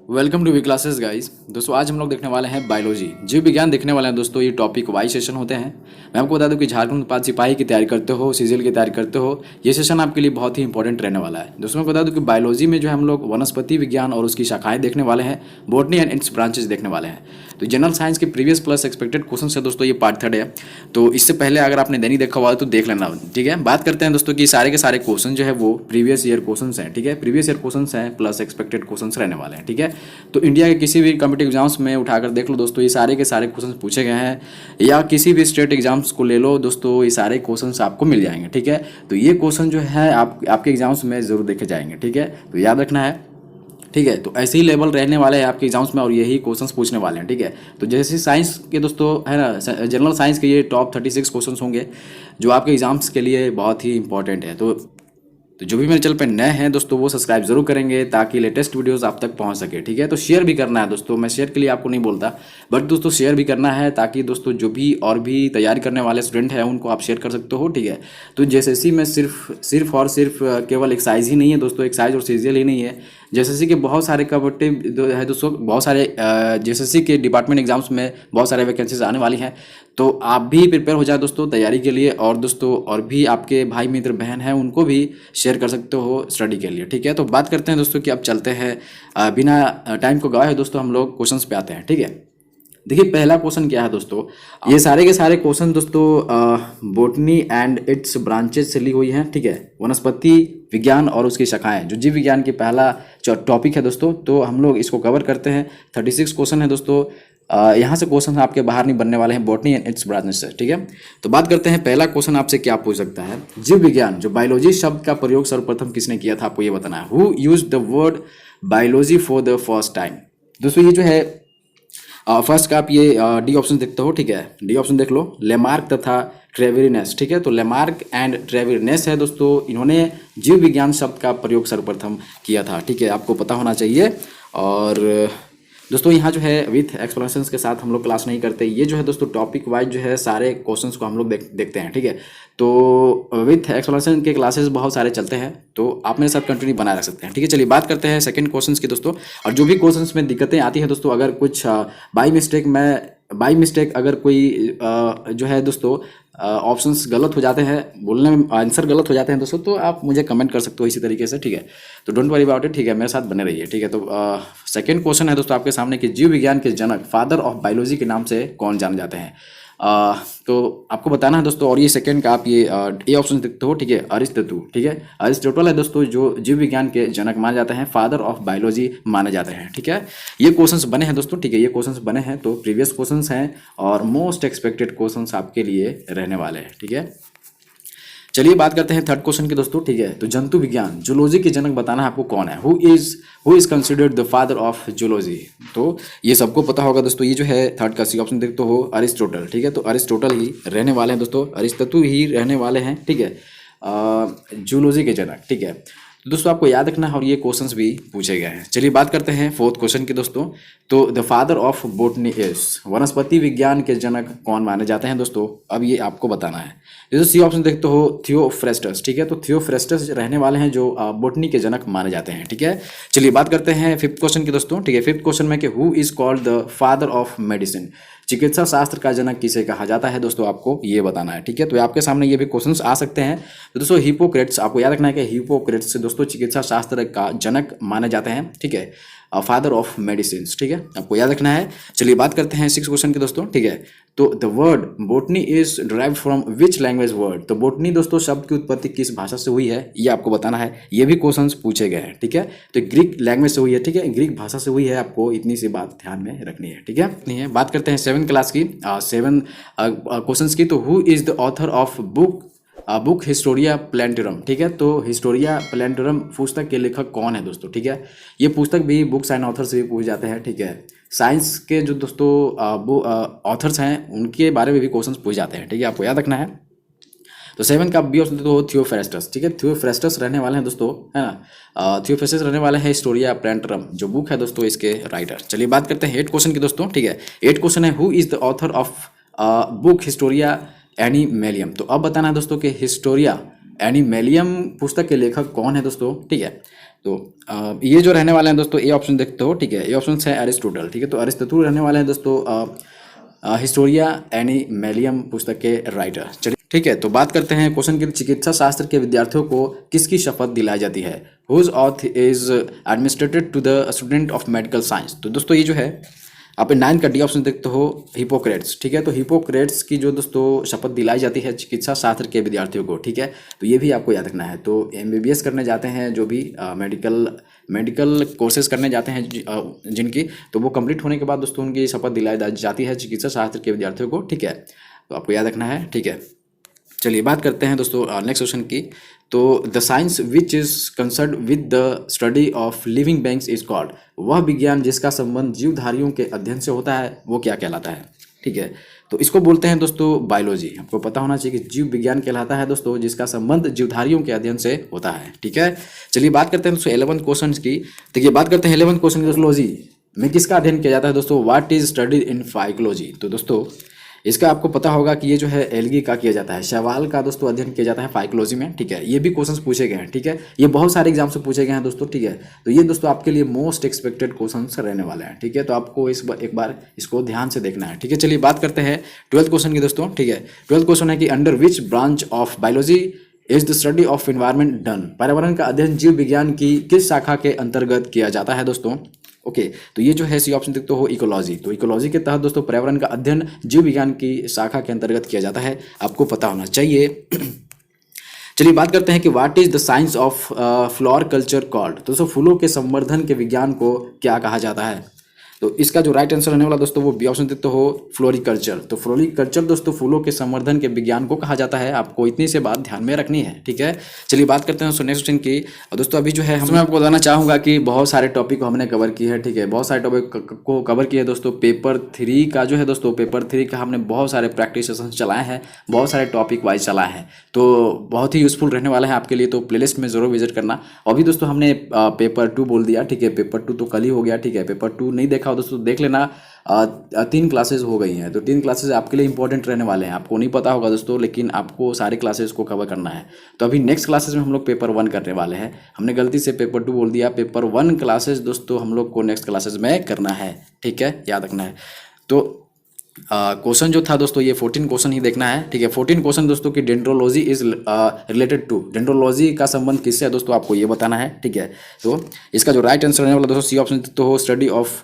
Welcome to V classes guys. दोस्तों आज हम लोग देखने वाले हैं बायोलॉजी, जीव विज्ञान देखने वाले हैं। दोस्तों ये टॉपिक वाई सेशन होते हैं। मैं आपको बता दूं कि झारखंड उत्पाद सिपाही की तैयारी करते हो, सीजीएल की तैयारी करते हो, ये सेशन आपके लिए बहुत ही इंपॉर्टेंट रहने वाला है। दोस्तों मैं बता दूं कि बायोलॉजी में जो है हम लोग वनस्पति विज्ञान और उसकी शाखाएं देखने वाले हैं, बॉटनी एंड इट्स ब्रांचेस देखने वाले हैं। तो जनरल साइंस के प्रीवियस प्लस एक्सपेक्टेड क्वेश्चन है दोस्तों, ये पार्ट 3 है। तो इससे पहले अगर आपने नहीं देखा हुआ है तो देख लेना, ठीक है। बात करते हैं दोस्तों कि सारे के सारे क्वेश्चन जो है वो प्रीवियस ईयर क्वेश्चन हैं, ठीक है। प्रीवियस ईयर क्वेश्चन हैं प्लस एक्सपेक्टेड क्वेश्चन रहने वाले हैं, ठीक है। तो इंडिया के किसी भी कॉम्पिटिटिव एग्जाम्स में उठाकर देख लो दोस्तों, ये सारे के सारे क्वेश्चन पूछे गए हैं, या किसी भी स्टेट एग्जाम्स को ले लो दोस्तों, ये सारे क्वेश्चन आपको मिल जाएंगे, ठीक है। तो ये क्वेश्चन जो है आपके एग्जाम्स में जरूर देखे जाएंगे, ठीक है। तो याद रखना है, ठीक है। तो ऐसे ही लेवल रहने वाले हैं आपके एग्जाम्स में और यही क्वेश्चंस पूछने वाले हैं, ठीक है। तो जैसे साइंस के दोस्तों है ना, जनरल साइंस के ये टॉप 36 क्वेश्चंस होंगे जो आपके एग्जाम्स के लिए बहुत ही इंपॉर्टेंट है। तो जो भी मेरे चैनल पे नए हैं दोस्तों वो सब्सक्राइब जरूर करेंगे ताकि लेटेस्ट वीडियोस आप तक पहुंच सके, ठीक है। तो शेयर भी करना है दोस्तों, मैं शेयर के लिए आपको नहीं बोलता, बट दोस्तों शेयर भी करना है ताकि दोस्तों जो भी और भी तैयारी करने वाले स्टूडेंट हैं उनको आप शेयर कर सकते हो, ठीक है। तो जेएसएससी में सिर्फ और सिर्फ केवल एक्साइज ही नहीं है दोस्तों, एक्साइज और सीजीएल ही नहीं है। जेएसएससी के बहुत सारे कॉम्पिटिटिव है दोस्तों, बहुत सारे जेएसएससी के डिपार्टमेंट एग्जाम्स में बहुत सारे वैकेंसीज आने वाली हैं। तो आप भी प्रिपेयर हो जाए दोस्तों तैयारी के लिए, और दोस्तों और भी आपके भाई मित्र बहन हैं उनको भी शेयर कर सकते हो स्टडी के लिए, ठीक है। तो बात करते हैं दोस्तों कि अब चलते हैं बिना टाइम को गवाए दोस्तों हम लोग क्वेश्चंस पे आते हैं, ठीक है। देखिए पहला क्वेश्चन क्या है दोस्तों, ये सारे के सारे क्वेश्चन दोस्तों बोटनी एंड इट्स ब्रांचेस से ली हुई हैं, ठीक है। वनस्पति विज्ञान और उसकी शाखाएं जो जीव विज्ञान की पहला टॉपिक है दोस्तों, तो हम लोग इसको कवर करते हैं। 36 क्वेश्चन है दोस्तों, यहाँ से क्वेश्चन आपके बाहर नहीं बनने वाले हैं बॉटनी एंड इट्स ब्रांचेस से, ठीक है। तो बात करते हैं पहला क्वेश्चन आपसे क्या पूछ सकता है, जीव विज्ञान जो बायोलॉजी शब्द का प्रयोग सर्वप्रथम किसने किया था, आपको ये बताना है। Who used the word biology for the first time. दोस्तों ये जो है फर्स्ट का आप ये डी ऑप्शन देखते हो, ठीक है। डी ऑप्शन देख लो, लेमार्क तथा ट्रेविरनेस, ठीक है। तो लेमार्क एंड ट्रेविरनेस है दोस्तों, इन्होंने जीव विज्ञान शब्द का प्रयोग सर्वप्रथम किया था, ठीक है। आपको पता होना चाहिए। और दोस्तों यहाँ जो है विथ एक्सप्लेनेशंस के साथ हम लोग क्लास नहीं करते, ये जो है दोस्तों टॉपिक वाइज जो है सारे क्वेश्चंस को हम लोग देखते हैं, ठीक है। तो विथ एक्सप्लेनेशन के क्लासेस बहुत सारे चलते हैं, तो आप मेरे साथ कंटिन्यू बनाए रख सकते हैं, ठीक है। चलिए बात करते हैं सेकंड क्वेश्चंस की दोस्तों। और जो भी क्वेश्चंस में दिक्कतें आती हैं दोस्तों, अगर कुछ बाई मिस्टेक अगर कोई जो है दोस्तों ऑप्शंस गलत हो जाते हैं, बोलने में आंसर गलत हो जाते हैं दोस्तों, तो आप मुझे कमेंट कर सकते हो इसी तरीके से, ठीक है। तो डोंट वरी अबाउट इट, ठीक है, मेरे साथ बने रहिए, ठीक है। तो सेकंड क्वेश्चन है दोस्तों आपके सामने कि जीव विज्ञान के जनक फादर ऑफ बायोलॉजी के नाम से कौन जाने जाते हैं। तो आपको बताना है दोस्तों, और ये सेकंड का आप ये ए ऑप्शन देखते हो, ठीक है, अरिस्टोटल, ठीक है। अरिस्टोटल है दोस्तों जो जीव विज्ञान के जनक माने जाते हैं, फादर ऑफ बायोलॉजी माने जाते हैं, ठीक है। ये क्वेश्चंस बने हैं दोस्तों, ठीक है, ये क्वेश्चंस बने हैं, तो प्रीवियस क्वेश्चंस हैं और मोस्ट एक्सपेक्टेड क्वेश्चंस आपके लिए रहने वाले हैं, ठीक है। चलिए बात करते हैं थर्ड क्वेश्चन की दोस्तों, ठीक है। तो जंतु विज्ञान जूलॉजी के जनक बताना है आपको कौन है, who is considered the father of zoology. तो ये सबको पता होगा दोस्तों, ये जो है थर्ड का सी ऑप्शन देखते हो अरिस्टोटल, ठीक है। तो अरिस्टोटल ही रहने वाले हैं दोस्तों, अरिस्टोटल ही रहने वाले हैं, ठीक है, जूलॉजी के जनक, ठीक है। तो दोस्तों आपको याद रखना है और ये क्वेश्चंस भी पूछे गए हैं। चलिए बात करते हैं फोर्थ क्वेश्चन की दोस्तों। तो the father of botany is, वनस्पति विज्ञान के जनक कौन माने जाते हैं दोस्तों, अब ये आपको बताना है। जैसे सी ऑप्शन देखते हो थियोफ्रेस्टस, ठीक है। तो थियोफ्रेस्टस रहने वाले हैं जो बोटनी के जनक माने जाते हैं, ठीक है। चलिए बात करते हैं फिफ्थ क्वेश्चन की दोस्तों, ठीक है। फिफ्थ क्वेश्चन में कि who is called the father of medicine, चिकित्सा शास्त्र का जनक किसे कहा जाता है दोस्तों, आपको ये बताना है, ठीक है। तो आपके सामने ये भी क्वेश्चंस आ सकते हैं। तो दोस्तों हिपोक्रेट्स, आपको याद रखना है कि हिपोक्रेट्स दोस्तों चिकित्सा शास्त्र का जनक माने जाते हैं, ठीक है, फादर ऑफ मेडिसिन, ठीक है, आपको याद रखना है। चलिए बात करते हैं सिक्स क्वेश्चन की दोस्तों, ठीक है। तो the word botany is derived from which language word, तो बोटनी दोस्तों शब्द की उत्पत्ति किस भाषा से हुई है, ये आपको बताना है। ये भी क्वेश्चंस पूछे गए हैं, ठीक है। तो ग्रीक लैंग्वेज से हुई है, ठीक है, ग्रीक भाषा से हुई है, आपको इतनी सी बात ध्यान में रखनी है, ठीक है। नहीं है, बात करते हैं 7th क्लास की 7 क्वेश्चंस की। तो who is the author of book Historia Plantarum, ठीक है। तो हिस्टोरिया प्लैंटरम पुस्तक के लेखक कौन है दोस्तों, ठीक है। ये पुस्तक भी बुक्स एंड ऑथर से भी पूछ जाते हैं, ठीक है। साइंस के जो दोस्तों ऑथर्स हैं उनके बारे में भी क्वेश्चंस पूछ जाते हैं, ठीक है, आपको याद रखना है। तो 7 का बी ऑप्शन तो थियोफ्रेस्टस, ठीक है। थियोफ्रेस्टस रहने वाले हैं दोस्तों, है ना, थियोफ्रेस्टस रहने वाले हैं हिस्टोरिया प्लैंटरम जो बुक है दोस्तों इसके राइटर। चलिए बात करते हैं 8 क्वेश्चन की दोस्तों, ठीक है। 8 क्वेश्चन है who is the author of book Historia Animalium. तो अब बताना है दोस्तों कि हिस्टोरिया एनिमेलियम पुस्तक के लेखक कौन है दोस्तों, ठीक है। तो ये जो रहने वाले हैं दोस्तों, ये ऑप्शन देखते हो, ठीक है। ये ऑप्शन है एरिस्टोटल, ठीक है। तो अरिस्टोटल रहने वाले हैं दोस्तों हिस्टोरिया एनिमेलियम पुस्तक के राइटर। चलिए, ठीक है। तो बात करते हैं क्वेश्चन की, चिकित्सा शास्त्र के विद्यार्थियों को किसकी शपथ दिलाई जाती है? Whose oath is administered to the student of medical science. तो दोस्तों ये जो है आप 9 का डी ऑप्शन देखते हो, हिपोक्रेट्स, ठीक है। तो हिपोक्रेट्स की जो दोस्तों शपथ दिलाई जाती है चिकित्सा शास्त्र के विद्यार्थियों को, ठीक है। तो ये भी आपको याद रखना है। तो एमबीबीएस करने जाते हैं जो भी मेडिकल कोर्सेज करने जाते हैं जिनकी, तो वो कंप्लीट होने के बाद दोस्तों उनकी शपथ दिलाई जाती है चिकित्सा शास्त्र के विद्यार्थियों को, ठीक है। तो आपको याद रखना है, ठीक है। चलिए बात करते हैं दोस्तों नेक्स्ट क्वेश्चन की। तो the science which is concern with the study of living beings is called. वह विज्ञान जिसका संबंध जीवधारियों के अध्ययन से होता है वो क्या कहलाता है, ठीक है। तो इसको बोलते हैं दोस्तों बायोलॉजी। आपको पता होना चाहिए कि जीव विज्ञान कहलाता है दोस्तों जिसका संबंध जीवधारियों के अध्ययन से होता है, ठीक है। चलिए बात करते हैं दोस्तों 11th क्वेश्चन की। देखिए बात करते हैं 11th क्वेश्चन की, दोस्तों में किसका अध्ययन किया जाता है दोस्तों? What is studied in phycology. तो दोस्तों इसका आपको पता होगा कि ये जो है एल्गी का किया जाता है, शैवाल का दोस्तों अध्ययन किया जाता है फाइकोलॉजी में, ठीक है। ये भी क्वेश्चंस पूछे गए हैं, ठीक है। ये बहुत सारे एग्जाम से पूछे गए हैं दोस्तों, ठीक है। तो ये दोस्तों आपके लिए मोस्ट एक्सपेक्टेड क्वेश्चंस रहने वाले हैं, ठीक है। तो आपको एक बार इसको ध्यान से देखना है, ठीक है। चलिए बात करते हैं 12th क्वेश्चन की दोस्तों, ठीक है। 12th क्वेश्चन है कि under which branch of biology is the study of environment done. पर्यावरण का अध्ययन जीव विज्ञान की किस शाखा के अंतर्गत किया जाता है दोस्तों? ओके तो ये जो है सी ऑप्शन देखते हो इकोलॉजी। तो इकोलॉजी के तहत दोस्तों पर्यावरण का अध्ययन जीव विज्ञान की शाखा के अंतर्गत किया जाता है, आपको पता होना चाहिए। चलिए बात करते हैं कि what is the science of flower culture called. तो दोस्तों फूलों के संवर्धन के विज्ञान को क्या कहा जाता है? तो इसका जो राइट आंसर रहने वाला दोस्तों वो बी ऑप्शन देते हो फ्लोरिकल्चर। तो फ्लोरिकल्चर दोस्तों फूलों के संवर्धन के विज्ञान को कहा जाता है, आपको इतनी से बात ध्यान में रखनी है, ठीक है। चलिए बात करते हैं दोस्तों नेक्स्ट क्वेश्चन की। और दोस्तों अभी जो है मैं आपको बताना चाहूँगा कि बहुत सारे टॉपिक को हमने कवर किया है, ठीक है। बहुत सारे टॉपिक को कवर किया है दोस्तों। पेपर 3 का जो है दोस्तों, पेपर 3 का हमने बहुत सारे प्रैक्टिस सेशन चलाए हैं, बहुत सारे टॉपिक वाइज चलाए हैं, तो बहुत ही यूजफुल रहने वाला है आपके लिए। तो प्लेलिस्ट में जरूर विजिट करना। अभी दोस्तों हमने पेपर 2 बोल दिया, ठीक है। पेपर 2 तो कल ही हो गया, ठीक है। पेपर 2 नहीं देखा हो दोस्तों देख लेना। 3 क्लासेस हो गई हैं, तो 3 क्लासेस आपके लिए इंपॉर्टेंट रहने वाले हैं। आपको नहीं पता होगा दोस्तों, लेकिन आपको सारे क्लासेस को कवर करना है। तो अभी नेक्स्ट क्लासेस में हम लोग पेपर 1 करने वाले हैं। हमने गलती से पेपर 2 बोल दिया। पेपर 1 क्लासेस दोस्तों हम लोग को नेक्स्ट क्लासेस में करना है, ठीक है, याद रखना है। तो क्वेश्चन जो था दोस्तों ये 14 क्वेश्चन ही देखना है, ठीक है। 14 क्वेश्चन दोस्तों की dendrology is related to. Dendrology का संबंध किससे है दोस्तों, आपको ये बताना है, ठीक है। तो इसका जो राइट आंसर रहने वाला दोस्तों सी ऑप्शन तो हो स्टडी ऑफ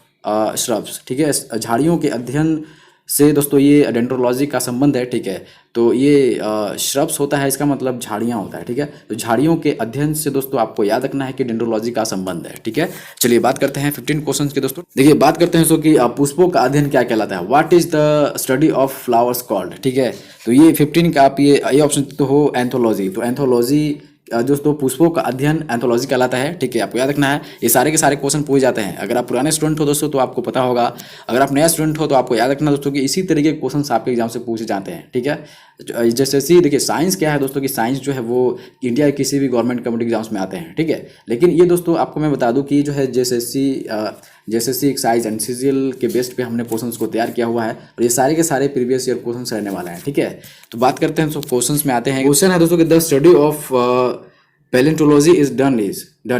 श्रब्स, ठीक है। झाड़ियों के अध्ययन से दोस्तों ये डेंड्रोलॉजी का संबंध है, ठीक है। तो ये श्रब्स होता है, इसका मतलब झाड़ियाँ होता है, ठीक है। तो झाड़ियों के अध्ययन से दोस्तों आपको याद रखना है कि डेंड्रोलॉजी का संबंध है, ठीक है। चलिए बात करते हैं 15 क्वेश्चन के दोस्तों। देखिए बात करते हैं दोस्तों कि पुष्पों का अध्ययन क्या कहलाता है। What is the study of flowers called, ठीक है। तो ये 15 का आप ये ऑप्शन तो हो एंथोलॉजी। तो एंथोलॉजी दोस्तों पुष्पों का अध्ययन एंथोलॉजी कहलाता है, ठीक है। आपको याद रखना है ये सारे के सारे क्वेश्चन पूछे जाते हैं। अगर आप पुराने स्टूडेंट हो दोस्तों तो आपको पता होगा, अगर आप नया स्टूडेंट हो तो आपको याद रखना दोस्तों कि इसी तरीके के क्वेश्चन आपके एग्जाम से पूछे जाते हैं, ठीक है। जैसे देखिए साइंस क्या है दोस्तों कि साइंस जो है वो इंडिया के किसी भी गवर्नमेंट कम्पिटिटिव एग्जाम्स में आते हैं, ठीक है। लेकिन ये दोस्तों आपको मैं बता दूं कि जो है JSSC एक्साइज एंड सीजीएल के बेस्ट पे हमने क्वेश्चंस को तैयार किया हुआ है और ये सारे के सारे प्रीवियस ईयर क्वेश्चंस रहने वाले हैं, ठीक है। तो बात करते हैं क्वेश्चंस में आते हैं। क्वेश्चन है दोस्तों कि the study of palaeontology is done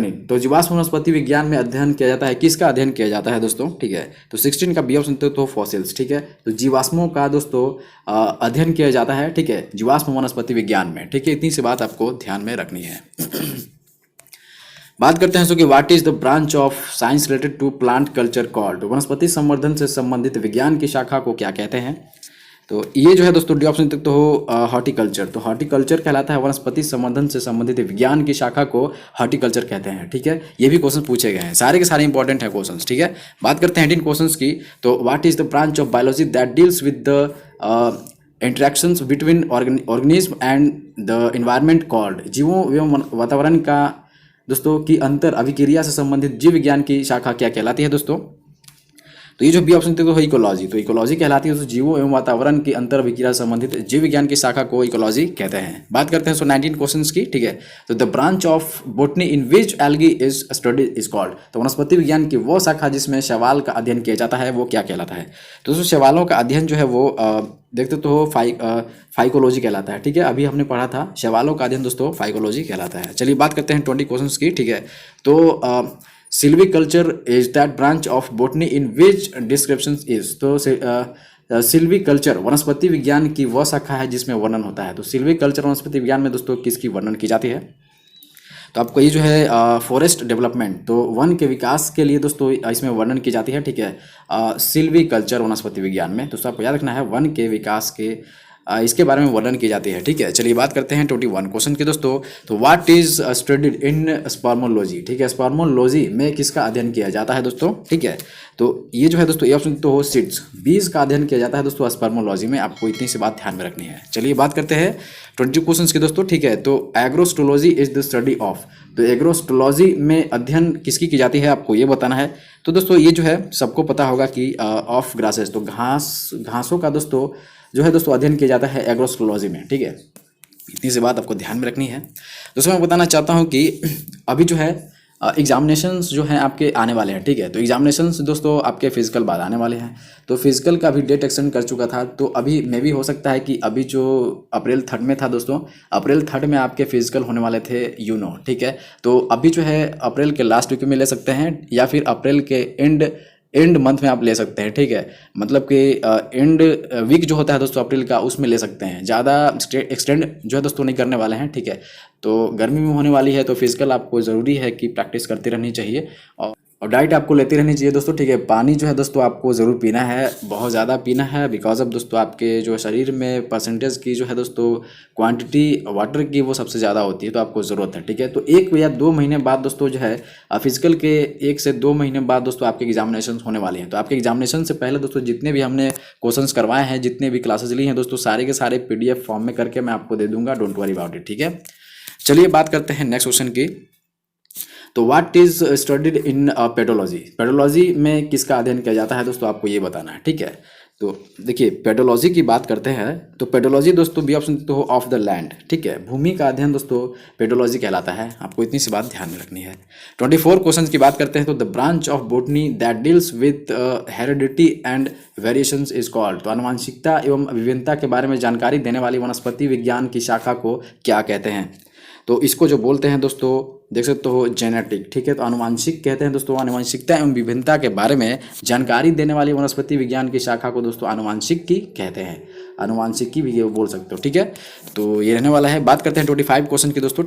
in. तो जीवाश्म वनस्पति विज्ञान में अध्ययन किया जाता है, किसका अध्ययन किया जाता है दोस्तों, ठीक है। तो 16 का बी ऑप्शन तो फॉसिल्स, ठीक है। तो जीवाश्मों का दोस्तों अध्ययन किया जाता है, ठीक है, जीवाश्म वनस्पति विज्ञान में, ठीक है। इतनी सी बात आपको ध्यान में रखनी है। बात करते हैं दोस्तों कि what is the branch of science related to plant culture called. वनस्पति संवर्धन से संबंधित विज्ञान की शाखा को क्या कहते हैं? तो ये जो है दोस्तों डी ऑप्शन तक तो हो हॉर्टिकल्चर। तो हॉर्टिकल्चर कहलाता है वनस्पति संवर्धन से संबंधित विज्ञान की शाखा को हॉर्टिकल्चर कहते हैं, ठीक है। ये भी क्वेश्चन पूछे गए हैं, सारे के सारे इंपॉर्टेंट है क्वेश्चंस, ठीक है। बात करते हैं 18 क्वेश्चंस की। तो what is the branch of biology that deals with the interactions between organism and the environment called. जीवों एवं वातावरण का दोस्तों की अंतर अभिक्रिया से संबंधित जीव विज्ञान की शाखा क्या कहलाती है दोस्तों? तो ये जो बी ऑप्शन देखो इकोलॉजी, तो इकोलॉजी कहलाती है दोस्तों जीवों एवं वातावरण की अंतर विक्रिया संबंधित जीव विज्ञान की शाखा को इकोलॉजी कहते हैं। बात करते हैं 19 क्वेश्चन की, ठीक है। तो the branch of botany in which algae is study is called, तो वनस्पति विज्ञान की वो शाखा जिसमें शैवाल का अध्ययन किया जाता है वो क्या कहलाता है। तो दोस्तों शैवालों का अध्ययन जो है वो देखते तो हो फाइकोलॉजी कहलाता है, ठीक है। अभी हमने पढ़ा था शैवालों का अध्ययन दोस्तों फाइकोलॉजी कहलाता है। चलिए बात करते हैं 20 क्वेश्चन की, ठीक है। तो silviculture is that branch of botany in which description is, तो सिल्वीकल्चर वनस्पति विज्ञान की वह शाखा है जिसमें वर्णन होता है। तो सिल्वीकल्चर वनस्पति विज्ञान में दोस्तों किसकी वर्णन की जाती है। तो आपको ये जो है फॉरेस्ट डेवलपमेंट, तो वन के विकास के लिए दोस्तों इसमें वर्णन की जाती है, ठीक है। सिल्वीकल्चर वनस्पति विज्ञान में दोस्तों आपको याद रखना है वन के विकास के इसके बारे में वर्णन की जाती है, ठीक है। चलिए बात करते हैं 21 क्वेश्चन की दोस्तों। तो what is studied in spermology, ठीक है। स्पर्मोलॉजी में किसका अध्ययन किया जाता है दोस्तों, ठीक है। तो ये जो है दोस्तों ये ऑप्शन तो हो सीड्स, बीज का अध्ययन किया जाता है दोस्तों स्पर्मोलॉजी में। आपको इतनी सी बात ध्यान में रखनी है। चलिए बात करते हैं 20 क्वेश्चन की दोस्तों, ठीक है। तो agrostology is the study of, तो एग्रोस्टोलॉजी में अध्ययन किसकी की जाती है आपको ये बताना है। तो दोस्तों ये जो है सबको पता होगा कि ऑफ ग्रासेस, तो घासों का दोस्तों जो है दोस्तों अध्ययन किया जाता है एग्रोस्टोलॉजी में, ठीक है। इतनी सी बात आपको ध्यान में रखनी है। दोस्तों मैं बताना चाहता हूँ कि अभी जो है एग्जामिनेशंस जो हैं आपके आने वाले हैं, ठीक है। तो एग्जामिनेशंस दोस्तों आपके फिजिकल बाद आने वाले हैं। तो फिजिकल का भी डेट एक्सटेंड कर चुका था, तो अभी मे भी हो सकता है कि अभी जो अप्रैल 3 में था दोस्तों, अप्रैल 3 में आपके फिजिकल होने वाले थे ठीक है। तो अभी जो है अप्रैल के लास्ट वीक में ले सकते हैं या फिर अप्रैल के एंड मंथ में आप ले सकते हैं, ठीक है। मतलब कि एंड वीक जो होता है दोस्तों अप्रैल का उसमें ले सकते हैं, ज़्यादा एक्सटेंड जो है दोस्तों नहीं करने वाले हैं, ठीक है। तो गर्मी में होने वाली है तो फिजिकल आपको ज़रूरी है कि प्रैक्टिस करती रहनी चाहिए और डाइट आपको लेती रहनी चाहिए दोस्तों, ठीक है। पानी जो है दोस्तों आपको ज़रूर पीना है, बहुत ज़्यादा पीना है, बिकॉज ऑफ दोस्तों आपके जो शरीर में परसेंटेज की जो है दोस्तों क्वांटिटी वाटर की वो सबसे ज़्यादा होती है, तो आपको ज़रूरत है, ठीक है। तो 1 या 2 महीने बाद दोस्तों जो है फिजिकल के 1 से 2 महीने बाद दोस्तों आपके एग्जामिनेशन होने वाले हैं। तो आपके एग्जामिनेशन से पहले दोस्तों जितने भी हमने क्वेश्चन करवाए हैं, जितने भी क्लासेज ली हैं दोस्तों, सारे के सारे PDF फॉर्म में करके मैं आपको दे दूंगा, डोंट वरी अबाउट इट, ठीक है। चलिए बात करते हैं नेक्स्ट क्वेश्चन की। तो what is studied in pedology, pedology में किसका अध्ययन किया जाता है दोस्तों आपको ये बताना है, ठीक है। तो देखिए पेडोलॉजी की बात करते हैं, तो पेडोलॉजी दोस्तों बी ऑप्शन तो ऑफ द लैंड, ठीक है। भूमि का अध्ययन दोस्तों पेडोलॉजी कहलाता है, आपको इतनी सी बात ध्यान में रखनी है। 24 क्वेश्चन की बात करते हैं, तो the branch of botany that deals with heredity and variations is called, तो आनुवंशिकता एवं विभिन्नता के बारे में जानकारी देने वाली वनस्पति विज्ञान की शाखा को क्या कहते हैं। तो इसको जो बोलते हैं दोस्तों देख सकते हो जेनेटिक, ठीक है। तो आनुवंशिक कहते हैं दोस्तों, आनुवंशिकता एवं विभिन्नता के बारे में जानकारी देने वाली वनस्पति विज्ञान की शाखा को दोस्तों आनुवंशिक की कहते हैं, आनुवंशिक की भी बोल सकते हो, ठीक है। तो ये रहने वाला है। बात करते हैं 25 क्वेश्चन की दोस्तों,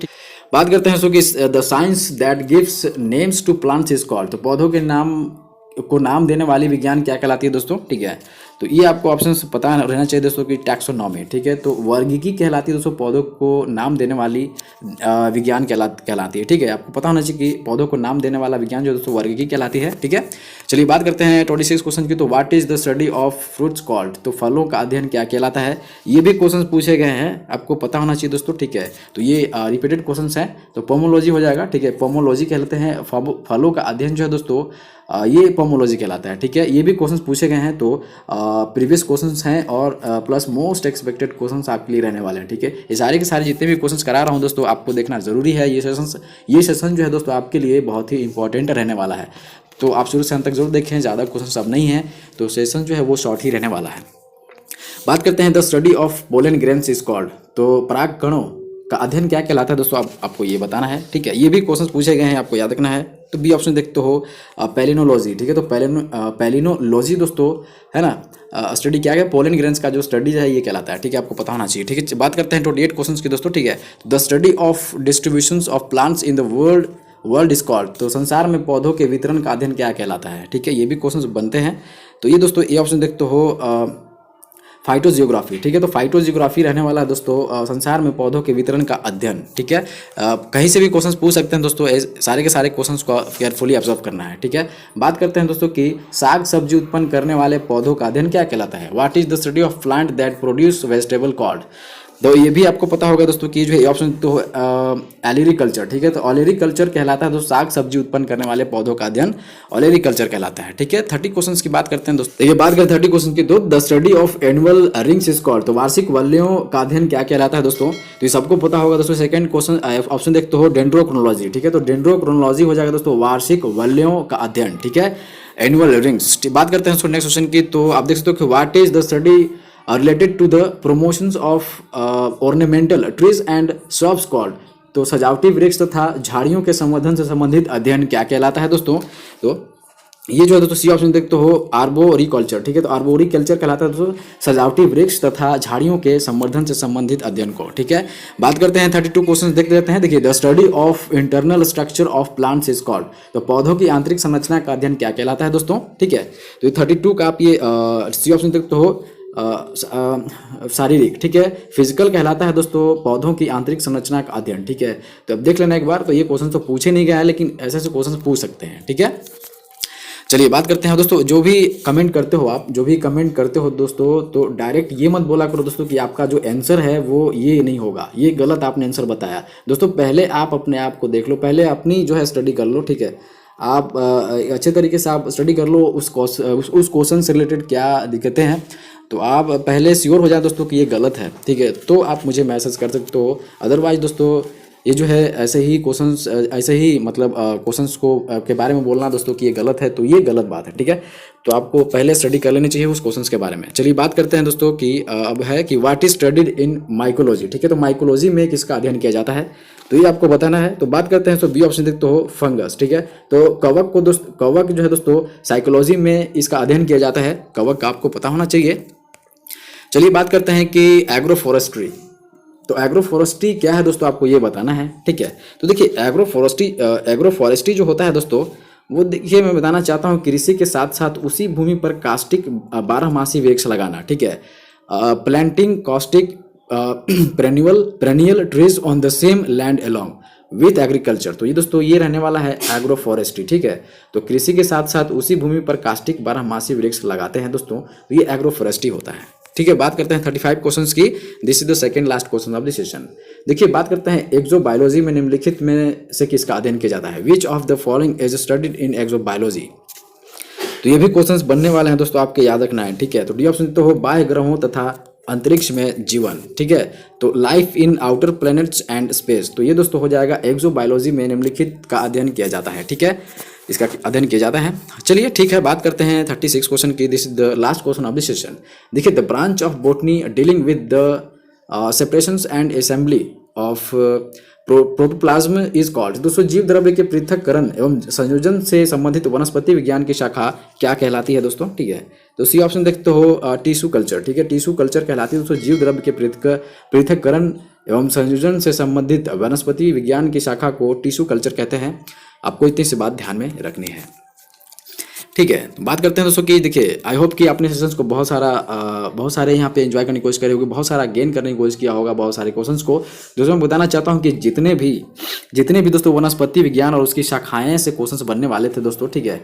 बात करते हैं कि the science that gives names to plants is called, तो पौधों के नाम देने वाली विज्ञान क्या कहलाती है दोस्तों, ठीक है। तो ये आपको ऑप्शन पता रहना चाहिए दोस्तों कि टैक्सोनॉमी, ठीक है। तो वर्गीकी कहलाती है दोस्तों पौधों को नाम देने वाली विज्ञान कहलाती है, ठीक है। आपको पता होना चाहिए कि पौधों को नाम देने वाला विज्ञान जो दोस्तों वर्गीकी कहलाती है, ठीक है। चलिए बात करते हैं 26 क्वेश्चन की। तो what is the study of fruits called, तो फलों का अध्ययन क्या कहलाता है। ये भी क्वेश्चन पूछे गए हैं, आपको पता होना चाहिए दोस्तों, ठीक है। तो ये रिपीटेड क्वेश्चन हैं, तो पोमोलॉजी हो जाएगा, ठीक है। पोमोलॉजी कहलाते हैं फलों का अध्ययन जो है दोस्तों ये पोमोलॉजी कहलाता है, ठीक है। ये भी क्वेश्चंस पूछे गए हैं, तो प्रीवियस क्वेश्चंस हैं और प्लस मोस्ट एक्सपेक्टेड क्वेश्चंस आपके लिए रहने वाले हैं, ठीक है। ये सारे के सारे जितने भी क्वेश्चंस करा रहा हूं दोस्तों आपको देखना जरूरी है। ये सेशन जो है दोस्तों आपके लिए बहुत ही इंपॉर्टेंट रहने वाला है, तो आप शुरू से अंत तक जरूर देखें। ज़्यादा क्वेश्चन अब नहीं है, तो सेशन जो है वो शॉर्ट ही रहने वाला है। बात करते हैं the study of pollen grains is called, तो पराग कणों का अध्ययन क्या कहलाता है दोस्तों, आपको ये बताना है, ठीक है। ये भी क्वेश्चन पूछे गए हैं, आपको याद रखना है। तो बी ऑप्शन देखते हो पेलिनोलॉजी, ठीक है। तो पेलिनोलॉजी दोस्तों है ना, स्टडी क्या है पोलन ग्रेन्स का जो स्टडी है ये कहलाता है, ठीक है। आपको पता होना चाहिए, ठीक है। बात करते हैं 28 क्वेश्चन की दोस्तों, ठीक है। The study of distributions of plants in the world is called, तो संसार में पौधों के वितरण का अध्ययन क्या कहलाता है, ठीक है। ये भी क्वेश्चन बनते हैं। तो ये दोस्तों ये ऑप्शन देखते हो फाइटोजियोग्राफी, ठीक है। तो फाइटोजियोग्राफी रहने वाला है दोस्तों संसार में पौधों के वितरण का अध्ययन, ठीक है। कहीं से भी क्वेश्चंस पूछ सकते हैं दोस्तों, सारे के सारे क्वेश्चंस को केयरफुली ऑब्जर्व करना है, ठीक है। बात करते हैं दोस्तों कि साग सब्जी उत्पन्न करने वाले पौधों का अध्ययन क्या कहलाता है। What is the study of plant that produce vegetable called, तो ये भी आपको पता होगा दोस्तों कि जो है ऑप्शन तो एलरिकल्चर, ठीक है। तो ऑलरिकल्चर कहलाता है दोस्तों साग सब्जी उत्पन्न करने वाले पौधों का अध्ययन ऑलरिकल्चर कहलाता है, ठीक है। 30 क्वेश्चंस की बात करते हैं दोस्तों। ये बात करें 30 क्वेश्चन की, तो the study of annual rings is called, तो वार्षिक वल्लियों का अध्ययन क्या कहलाता है दोस्तों। तो ये सबको पता होगा दोस्तों। सेकंड क्वेश्चन ऑप्शन देखते हो डेंड्रोक्रोनोलॉजी, ठीक है। तो डेंड्रोक्रोनोलॉजी हो जाएगा दोस्तों वार्षिक वल्लियों का अध्ययन, ठीक है, एनुअल रिंग्स। बात करते हैं नेक्स्ट क्वेश्चन की, तो आप देख सकते हो कि what is the study related to the promotions of ornamental trees and shrubs called, तो सजावटी वृक्ष तथा झाड़ियों के संवर्धन से संबंधित अध्ययन क्या कहलाता है दोस्तों। तो ये जो है दोस्तों सी ऑप्शन देखते हो आर्बोरिकल्चर, ठीक है। तो आर्बोरिकल्चर कहलाता है दोस्तों सजावटी वृक्ष तथा झाड़ियों के संवर्धन से संबंधित अध्ययन को, ठीक है। बात करते हैं 32 क्वेश्चन देख लेते हैं। देखिए the study of internal structure of plants is called, तो पौधों की आंतरिक संरचना का अध्ययन क्या कहलाता है दोस्तों, ठीक है। तो 32 का आप ये सी ऑप्शन देखते हो शारीरिक, ठीक है, फिजिकल कहलाता है दोस्तों पौधों की आंतरिक संरचना का अध्ययन, ठीक है। तो अब देख लेना एक बार, तो ये क्वेश्चन तो पूछे नहीं गया है लेकिन ऐसे ऐसे क्वेश्चन पूछ सकते हैं, ठीक है। चलिए बात करते हैं दोस्तों, जो भी कमेंट करते हो आप, जो भी कमेंट करते हो दोस्तों, तो डायरेक्ट ये मत बोला करो दोस्तों कि आपका जो आंसर है वो ये नहीं होगा, ये गलत आपने आंसर बताया दोस्तों। पहले आप अपने आप को देख लो, पहले अपनी जो है स्टडी कर लो, ठीक है। आप अच्छे तरीके से आप स्टडी कर लो उस क्वेश्चन से रिलेटेड क्या दिक्कतें हैं, तो आप पहले श्योर हो जाए दोस्तों कि ये गलत है, ठीक है, तो आप मुझे मैसेज कर सकते हो। अदरवाइज दोस्तों ये जो है ऐसे ही क्वेश्चंस, ऐसे ही मतलब क्वेश्चंस को के बारे में बोलना दोस्तों कि ये गलत है, तो ये गलत बात है, ठीक है। तो आपको पहले स्टडी कर लेनी चाहिए उस क्वेश्चंस के बारे में। चलिए बात करते हैं दोस्तों कि अब है कि what is studied in mycology, ठीक है। तो माइकोलॉजी में किसका अध्ययन किया जाता है, तो ये आपको बताना है। तो बात करते हैं तो बी ऑप्शन देखते हो फंगस, ठीक है। तो कवक को दोस्तों, कवक जो है दोस्तों साइकोलॉजी में इसका अध्ययन किया जाता है, कवक का आपको पता होना चाहिए। चलिए बात करते हैं कि एग्रोफॉरेस्ट्री, तो एग्रोफॉरेस्ट्री क्या है दोस्तों आपको ये बताना है, ठीक है। तो देखिए एग्रोफॉरेस्ट्री जो होता है दोस्तों, वो देखिए मैं बताना चाहता हूँ कृषि के साथ साथ उसी भूमि पर कास्टिक 12 मासी वृक्ष लगाना, ठीक है। Planting caustic perennial trees on the same land along with agriculture, तो ये दोस्तों ये रहने वाला है एग्रोफॉरेस्ट्री, ठीक है। तो कृषि के साथ साथ उसी भूमि पर कास्टिक 12 मासी वृक्ष लगाते हैं दोस्तों, तो ये एग्रोफॉरेस्ट्री होता है, ठीक है। बात करते हैं 35 क्वेश्चंस की, this is the second last question of the session. देखिए बात करते हैं एक्सोबायोलॉजी में निम्नलिखित में से किसका अध्ययन किया जाता है, which of the following is studied in exobiology. तो ये भी क्वेश्चंस बनने वाले हैं दोस्तों, आपके याद रखना है, ठीक है। तो डी ऑप्शन तो हो बाह्य ग्रहों तथा अंतरिक्ष में जीवन, ठीक है। तो life in outer planets and space, तो ये दोस्तों हो जाएगा एक्सोबायोलॉजी में निम्नलिखित का अध्ययन किया जाता है, ठीक है, इसका अध्ययन किया जाता है। चलिए ठीक है, बात करते हैं 36 क्वेश्चन की, this is the last question of this session. देखिए the branch of botany dealing with the separations and assembly of protoplasm is called, दोस्तों जीव द्रव्य के पृथक्करण एवं संयोजन से संबंधित वनस्पति विज्ञान की शाखा क्या कहलाती है दोस्तों, ठीक है। तो सी ऑप्शन देखते हो टिश्यू कल्चर, ठीक है। टिश्यू कल्चर कहलाती है दोस्तों जीव द्रव्य के पृथक्करण एवं संयोजन से संबंधित वनस्पति विज्ञान की शाखा को टिश्यू कल्चर कहते हैं। आपको इतनी सी बात ध्यान में रखनी है, ठीक है। बात करते हैं दोस्तों कि देखिए आई होप कि आपने सेशंस को बहुत सारे यहाँ पे एंजॉय करने की कोशिश करी होगी, बहुत सारा गेन करने की कोशिश किया होगा बहुत सारे क्वेश्चंस को। दोस्तों मैं बताना चाहता हूँ कि जितने भी दोस्तों वनस्पति विज्ञान और उसकी शाखाएं से क्वेश्चंस बनने वाले थे दोस्तों, ठीक है।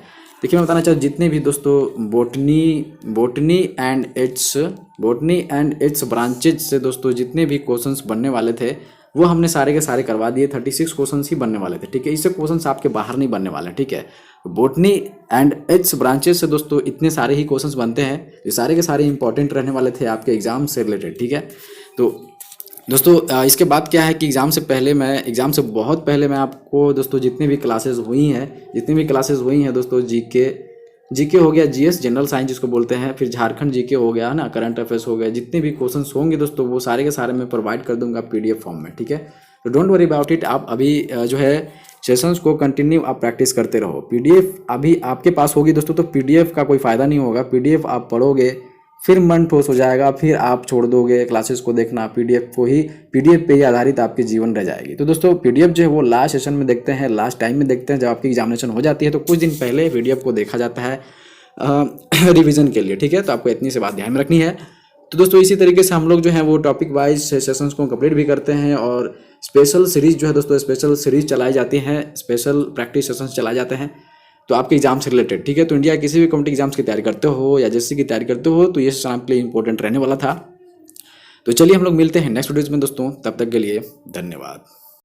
देखिए मैं बताना चाहूँ जितने भी दोस्तों बोटनी एंड इट्स ब्रांचेज से दोस्तों जितने भी क्वेश्चंस बनने वाले थे वो हमने सारे के सारे करवा दिए। 36 क्वेश्चंस ही बनने वाले थे, ठीक है। इससे क्वेश्चंस आपके बाहर नहीं बनने वाले, ठीक है। बोटनी एंड इट्स ब्रांचेस से दोस्तों इतने सारे ही क्वेश्चंस बनते हैं, ये सारे के सारे इंपॉर्टेंट रहने वाले थे आपके एग्जाम से रिलेटेड, ठीक है। तो दोस्तों इसके बाद क्या है कि एग्ज़ाम से बहुत पहले मैं आपको दोस्तों जितनी भी क्लासेस हुई हैं दोस्तों, जीके हो गया, जीएस जनरल साइंस जिसको बोलते हैं, फिर झारखंड जीके हो गया ना, करंट अफेयर्स हो गया, जितने भी क्वेश्चंस होंगे दोस्तों वो सारे के सारे मैं प्रोवाइड कर दूंगा पीडीएफ फॉर्म में, ठीक है। तो डोंट वरी अबाउट इट, आप अभी जो है सेशंस को कंटिन्यू आप प्रैक्टिस करते रहो। पीडीएफ अभी आपके पास होगी दोस्तों, तो पीडीएफ का कोई फ़ायदा नहीं होगा। पीडीएफ आप पढ़ोगे फिर मन ठोस हो जाएगा, फिर आप छोड़ दोगे क्लासेस को देखना, पीडीएफ पे ही आधारित आपकी जीवन रह जाएगी। तो दोस्तों पीडीएफ जो है वो लास्ट सेशन में देखते हैं, लास्ट टाइम में देखते हैं, जब आपकी एग्जामिनेशन हो जाती है तो कुछ दिन पहले पीडीएफ को देखा जाता है रिवीजन के लिए, ठीक है। तो आपको इतनी सी बात ध्यान में रखनी है। तो दोस्तों इसी तरीके से हम लोग जो है वो टॉपिक वाइज सेशंस को कंप्लीट भी करते हैं, और स्पेशल सीरीज जो है दोस्तों स्पेशल सीरीज चलाई जाती हैं, स्पेशल प्रैक्टिस सेशंस चलाए जाते हैं तो आपके एग्जाम से रिलेटेड, ठीक है। तो इंडिया किसी भी कॉम्पिटिटिव एग्जाम्स की तैयारी करते हो या जैसे की तैयारी करते हो तो ये सेशन आपके लिए इंपॉर्टेंट रहने वाला था। तो चलिए हम लोग मिलते हैं नेक्स्ट वीडियोज़ में दोस्तों, तब तक के लिए धन्यवाद।